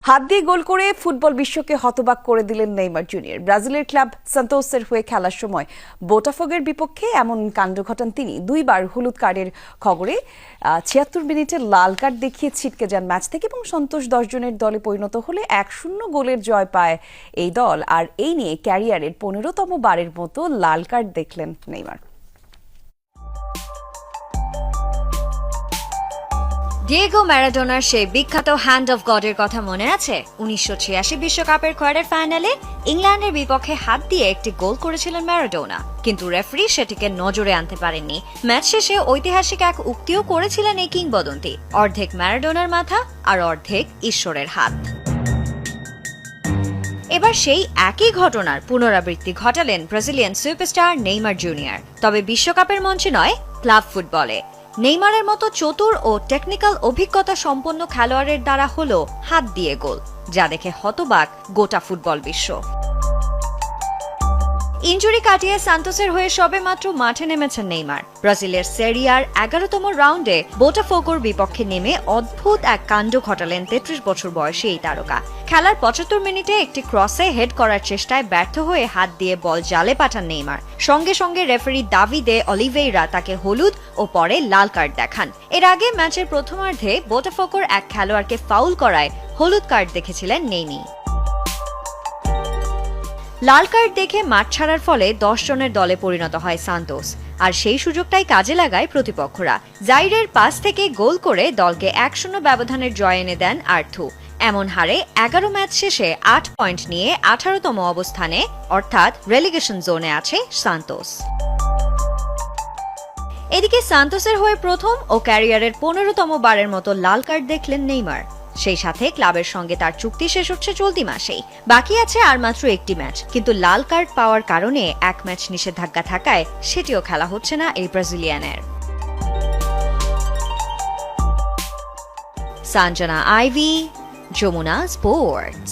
হাত দিয়ে গোল করে ফুটবল বিশ্বকে হতবাক করে দিলেন নেইমার জুনিয়র। ব্রাজিলের ক্লাব সান্তোসের হয়ে খেলার সময় বোটাফোগের বিপক্ষে এমন কাণ্ড ঘটান তিনি। দুইবার হলুদ কার্ডের খবরে ৭৬ মিনিটে লাল কার্ড দেখিয়ে ছিটকে যান ম্যাচ থেকে এবং সন্তোষ ১০ জনের দলে পরিণত হলে ১-০ গোলের জয় পায় এই দল। আর এই নিয়ে ক্যারিয়ারের ১৫তম বারের মতো লাল কার্ড দেখলেন নেইমার। ডিয়েগো ম্যারাডোনার সেই বিখ্যাত হ্যান্ড অফ গডের কথা মনে আছে? ১৯৮৬ বিশ্বকাপের কোয়ার্টার ফাইনালে ইংল্যান্ডের বিপক্ষে হাত দিয়ে একটি গোল করেছিলেন ম্যারাডোনা, কিন্তু রেফারি সেটিকে নজরে আনতে পারেননি। ম্যাচ শেষে ঐতিহাসিক এক উক্তিও করেছিলেন এই কিংবদন্তি, অর্ধেক ম্যারাডোনার মাথা আর অর্ধেক ঈশ্বরের হাত। এবার সেই একই ঘটনার পুনরাবৃত্তি ঘটালেন ব্রাজিলিয়ান সুপারস্টার নেইমার জুনিয়র, তবে বিশ্বকাপের মঞ্চে নয়, ক্লাব ফুটবলে। নেইমারের মতো চতুর ও টেকনিক্যাল অভিজ্ঞতা সম্পন্ন খেলোয়াড়ের দ্বারা হলো হাত দিয়ে গোল, যা দেখে হতবাক গোটা ফুটবল বিশ্ব। ইনজুরি কাটিয়ে সান্তোসের হয়ে সবেমাত্র মাঠে নেমেছেন নেইমার। ব্রাজিলের সেরিয়ার ১১তম রাউন্ডে বোটাফোগোর বিপক্ষে নেমে অদ্ভুত এক কাণ্ড ঘটালেন ৩৩ বছর বয়সী এই তারকা। খেলার ৭৫ মিনিটে একটি ক্রসে হেড করার চেষ্টায় ব্যর্থ হয়ে হাত দিয়ে বল জালে পাঠান নেইমার। সঙ্গে সঙ্গে রেফারি দাভিদে অলিভেইরা তাকে হলুদ ও পরে লাল কার্ড দেখান। এর আগে ম্যাচের প্রথমার্ধে বোটাফোগোর এক খেলোয়াড়কে ফাউল করায় হলুদ কার্ড দেখেছিলেন নেইনি। লাল কার্ড দেখে মাঠ ছাড়ার ফলে ১০ জনের দলে পরিণত হয় সান্তোস, আর সেই সুযোগটাই কাজে লাগায় প্রতিপক্ষরা। জাইরের পাস থেকে গোল করে দলকে ১-০ ব্যবধানের জয় এনে দেন আর্থু। এমন হারে ১১ ম্যাচ শেষে ৮ পয়েন্ট নিয়ে ১৮তম অবস্থানে, অর্থাৎ রেলিগেশন জোনে আছে সান্তোস। এদিকে সান্তোসের হয়ে প্রথম ও ক্যারিয়ারের ১৫তম বারের মতো লাল কার্ড দেখলেন নেইমার। সেই সাথে ক্লাবের সঙ্গে তার চুক্তি শেষ হচ্ছে চলতি মাসেই। বাকি আছে আর মাত্র একটি ম্যাচ, কিন্তু লাল কার্ড পাওয়ার কারণে এক ম্যাচ নিষেধাজ্ঞা থাকায় সেটিও খেলা হচ্ছে না এই ব্রাজিলিয়ানের। সঞ্জনা আইভি, যমুনা স্পোর্টস।